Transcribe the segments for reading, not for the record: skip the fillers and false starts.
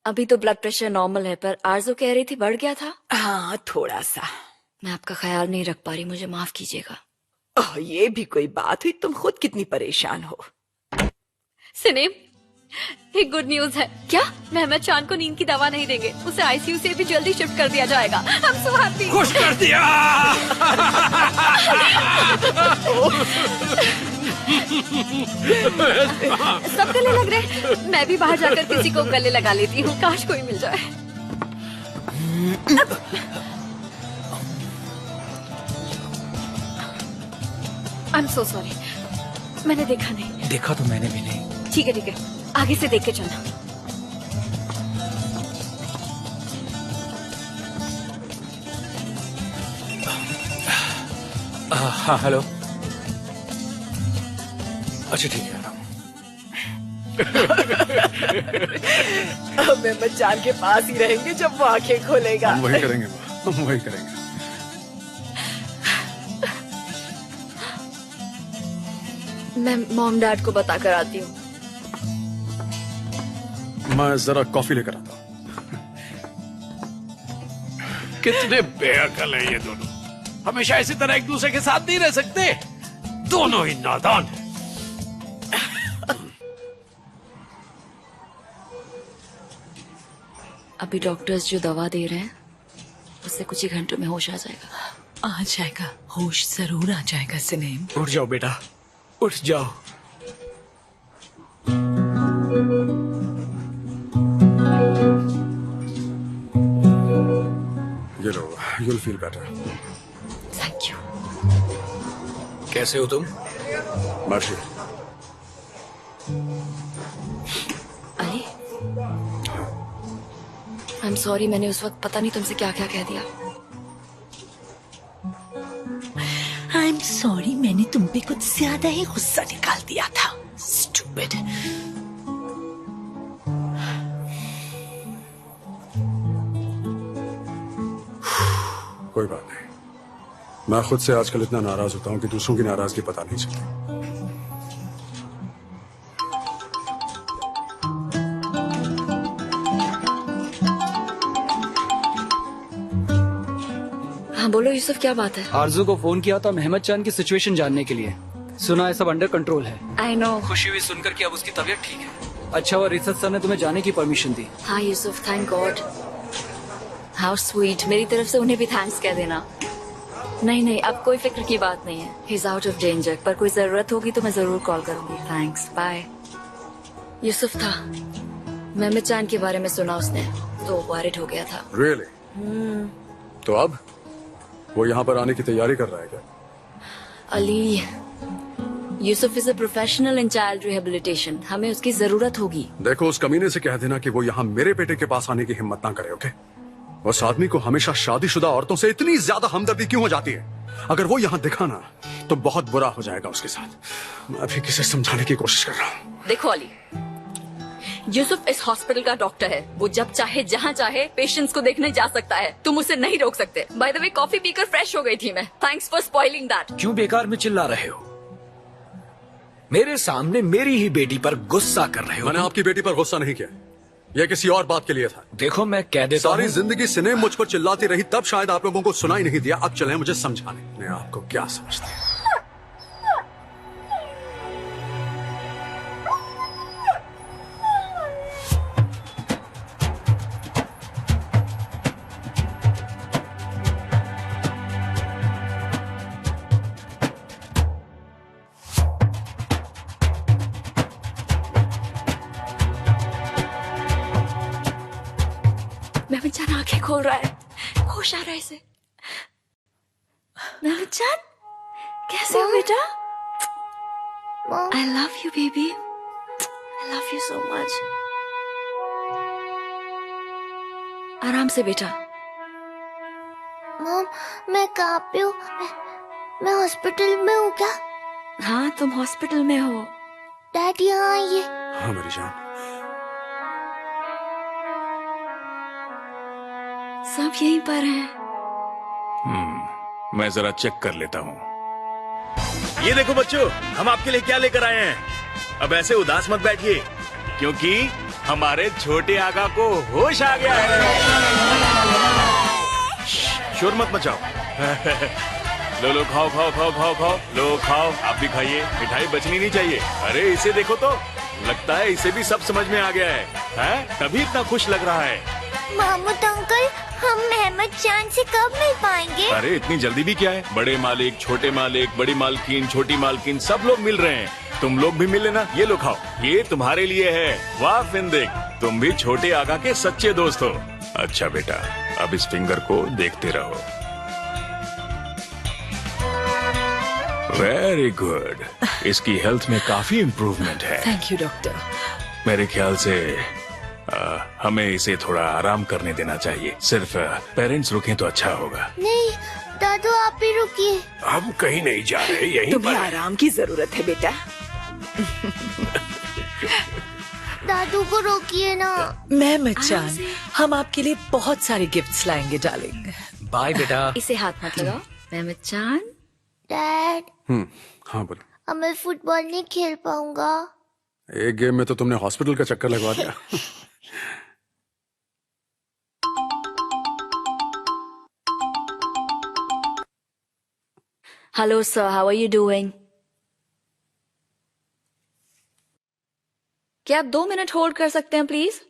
अभी तो blood pressure normal है, पर आरजू कह रही थी बढ़ गया था। हाँ, थोड़ा सा। मैं आपका ख्याल नहीं रख पा रही, मुझे माफ कीजिएगा। ओह, ये भी कोई बात हुई? तुम खुद कितनी परेशान हो। सिनेम, एक गुड न्यूज है। क्या? मेहमद चांद को नींद की दवा नहीं देंगे, उसे आईसीयू से भी जल्दी शिफ्ट कर दिया जाएगा। I'm so happy। खुश कर दिया। सब गले लग रहे। मैं भी बाहर जाकर किसी को गले लगा लेती हूँ, काश कोई मिल जाए। I'm so sorry, मैंने देखा नहीं। देखा तो मैंने भी नहीं। ठीक है, आगे से देख के चलना। हाँ, हेलो। अच्छा ठीक है। अब मेहमद चांद के पास ही रहेंगे जब वो आंखें खोलेगा। हम वही करेंगे माँ, हम वही करेंगे। मैं मॉम डैड को बता कर आती हूँ। मैं जरा कॉफी लेकर आता हूँ। कितने बेअकल हैं ये दोनों। हमेशा इसी तरह एक दूसरे के साथ नहीं रह सकते। दोनों ही नादान हैं। अभी डॉक्टर्स जो दवा दे रहे हैं उससे कुछ ही घंटों में होश आ जाएगा। आ जाएगा, होश जरूर आ जाएगा सिनेम। उठ जाओ बेटा, उठ जाओ। ये लो, you'll feel better। Thank you. कैसे हो तुम? Marshy, Ali, I am sorry, मैंने उस वक्त पता नहीं तुमसे क्या क्या कह दिया। आई एम सॉरी, मैंने तुम पे कुछ ज्यादा ही गुस्सा निकाल दिया था। स्टूपिड। कोई बात नहीं। मैं खुद से आजकल इतना नाराज होता हूँ कि दूसरों की नाराजगी पता नहीं चलती। हाँ बोलो यूसुफ, क्या बात है? आरजू को फोन किया था मेहमद चांद की सिचुएशन जानने के लिए। सुना है सब अंडर कंट्रोल है। I know. खुशी हुई सुनकर कि अब उसकी तबीयत ठीक है। अच्छा हुआ रिसर्च सर ने तुम्हें जाने की परमिशन दी। हाँ Yusuf, thank God. How sweet, मेरी तरफ से उन्हें भी थैंक्स कह देना। नहीं, अब कोई फिक्र की बात नहीं है। He is out of danger, पर कोई जरूरत होगी तो मैं जरूर कॉल करूंगी। Thanks, bye. यूसुफ था, मेहमद चांद के बारे में सुना उसने तो वरिड हो गया था। Really? तो अब वो यहाँ पर आने की तैयारी कर रहा है क्या? Ali, Yusuf is a professional in child rehabilitation, हमें उसकी जरूरत होगी। देखो, उस कमीने से कह देना कि वो यहाँ मेरे बेटे के पास आने की हिम्मत ना करे, ओके? उस आदमी को हमेशा शादीशुदा औरतों से इतनी ज्यादा हमदर्दी क्यों हो जाती है? अगर वो यहाँ दिखा ना तो बहुत बुरा हो जाएगा उसके साथ। मैं भी किसे समझाने की कोशिश कर रहा हूँ। देखो अली, यूसुफ इस हॉस्पिटल का डॉक्टर है। वो जब चाहे जहाँ चाहे पेशेंट्स को देखने जा सकता है। तुम उसे नहीं रोक सकते। बाय द वे, कॉफी पीकर फ्रेश हो गई थी मैं। Thanks for spoiling that. क्यों बेकार में चिल्ला रहे हो? मेरे सामने मेरी ही बेटी पर गुस्सा कर रहे हो। मैंने आपकी बेटी पर गुस्सा नहीं किया, यह किसी और बात के लिए था। देखो, मैं कह देता सारी हूँ। जिंदगी सिने मुझ पर चिल्लाती रही, तब शायद आप लोगों को सुनाई नहीं दिया। अब चले मुझे समझाने। मैं आपको क्या समझते हैं? मेहमद चांद आंखें खोल रहा है, होश आ रहा है इसे। मेहमद चांद, कैसे हो बेटा? I love you baby, I love you so much. आराम से बेटा। मॉम, मैं कहाँ पे हूँ? मैं हॉस्पिटल में हूँ क्या? हाँ, तुम हॉस्पिटल में हो। डैड यहाँ आइए। हाँ मेरी जान। सब यहीं पर हैं। मैं जरा चेक कर लेता हूँ। ये देखो बच्चों, हम आपके लिए क्या लेकर आए हैं। अब ऐसे उदास मत बैठिए, क्योंकि हमारे छोटे आगा को होश आ गया है। शोर मत मचाओ। लो लो खाओ खाओ खाओ खाओ खाओ, लो खाओ, आप भी खाइए, मिठाई बचनी नहीं चाहिए। अरे इसे देखो तो, लगता है इसे भी सब समझ में आ गया है? तभी इतना खुश लग रहा है। महमूद अंकल, हम अहमद जान से कब मिल पाएंगे? अरे इतनी जल्दी भी क्या है, बड़े मालिक, छोटे मालिक, बड़ी मालकिन, छोटी मालकिन, सब लोग मिल रहे हैं। तुम लोग भी मिल लेना। ये लो खाओ, ये तुम्हारे लिए है। वाह फिंदिक, तुम भी छोटे आगा के सच्चे दोस्त हो। अच्छा बेटा, अब इस फिंगर को देखते रहो। वेरी गुड, इसकी हेल्थ में काफी इम्प्रूवमेंट है। Thank you doctor. मेरे ख्याल से हमें इसे थोड़ा आराम करने देना चाहिए। सिर्फ पेरेंट्स रुकें तो अच्छा होगा। नहीं दादू, आप ही रुकिए। हम कहीं नहीं जा रहे, यहीं तुम्हें पर। आराम की जरूरत है बेटा। दादू को रोकिए ना। मेहमद जान, हम आपके लिए बहुत सारे गिफ्ट्स लाएंगे डार्लिंग। बाय बेटा। इसे हाथ मत लगाओ मेहमद जान। डैड, हाँ बोलो। अब मैं फुटबॉल नहीं खेल पाऊंगा। एक गेम में तो तुमने हॉस्पिटल का चक्कर लगवा दिया। Hello sir, how are you doing? क्या आप 2 मिनट होल्ड कर सकते हैं प्लीज?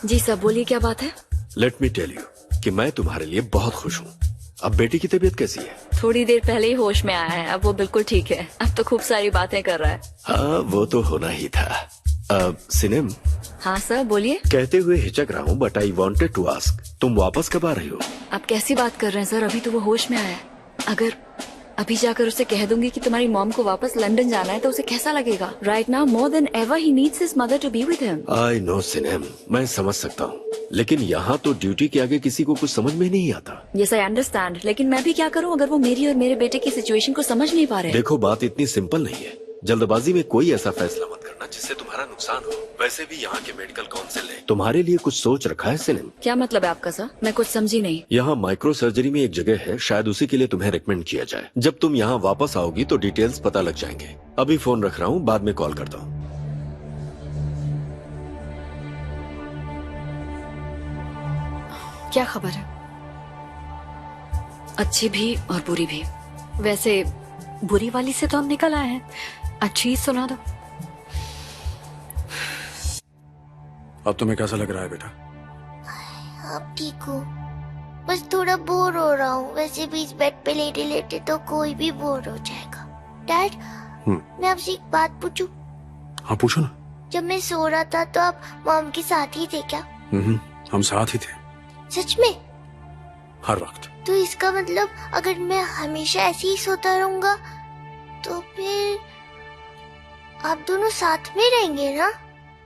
जी सर, बोलिए क्या बात है? लेट मी टेल यू कि मैं तुम्हारे लिए बहुत खुश हूँ। अब बेटी की तबीयत कैसी है? थोड़ी देर पहले ही होश में आया है, अब वो बिल्कुल ठीक है। अब तो खूब सारी बातें कर रहा है। हाँ, वो तो होना ही था। सिनेम, हाँ सर, बोलिए। कहते हुए हिचक रहा हूँ, but I wanted to ask, तुम वापस कब आ रही हो? आप कैसी बात कर रहे हैं सर? अभी तो वो होश में आया है। अगर अभी जाकर उसे कह दूंगी कि तुम्हारी मॉम को वापस लंदन जाना है तो उसे कैसा लगेगा? Right now more than ever he needs his mother to be with him. I know सिनेम, मैं समझ सकता हूँ, लेकिन यहाँ तो ड्यूटी के आगे किसी को कुछ समझ में नहीं आता। यस आई अंडरस्टैंड, लेकिन मैं भी क्या करूँ अगर वो मेरी और मेरे बेटे की सिचुएशन को समझ नहीं पा रहे? देखो, बात इतनी सिंपल नहीं है। जल्दबाजी में कोई ऐसा फैसला मत करना जिससे तुम्हारा नुकसान हो। वैसे भी यहाँ के मेडिकल काउंसिल ने तुम्हारे लिए कुछ सोच रखा है सिनेम। क्या मतलब है आपका सर? मैं कुछ समझी नहीं। यहाँ माइक्रो सर्जरी में एक जगह है, शायद उसी के लिए तुम्हें रिकमेंड किया जाए। जब तुम यहाँ वापस आओगी तो डिटेल्स पता लग जाएंगे। अभी फोन रख रहा हूँ, बाद में कॉल करता हूँ। क्या खबर है? अच्छी भी और बुरी भी। वैसे बुरी वाली से तो हम निकल आए हैं, अच्छी सुना दो। अब तुम्हें कैसा लग रहा है बेटा? आप ठीक हो? बस थोड़ा बोर हो रहा हूँ। वैसे भी इस बेड पे लेटे लेटे तो कोई भी बोर हो जाएगा। डैड, मैं आपसे एक बात पूछूं? हाँ पूछो ना। जब मैं सो रहा था तो आप मॉम के साथ ही थे क्या? हम साथ ही थे, सच में? हर वक्त। तो इसका मतलब अगर मैं हमेशा ऐसे ही सोता रहूंगा तो फिर आप दोनों साथ में रहेंगे ना?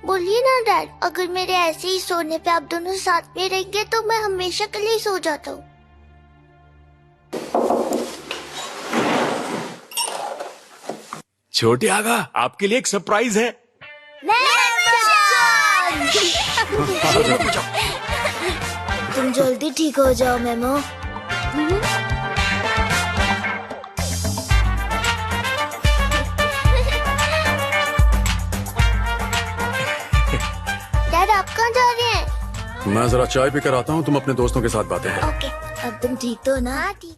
बोलिए ना डैड, अगर मेरे ऐसे ही सोने पे आप दोनों साथ में रहेंगे तो मैं हमेशा के लिए सो जाता हूँ। छोटे आगा, आपके लिए एक सरप्राइज है। तुम जल्दी ठीक हो जाओ मेमो। डैड, आप कहाँ जा रहे हैं? मैं जरा चाय पीकर आता हूँ, तुम अपने दोस्तों के साथ बातें करो। ओके, अब तुम ठीक तो ना? हाँ ठीक।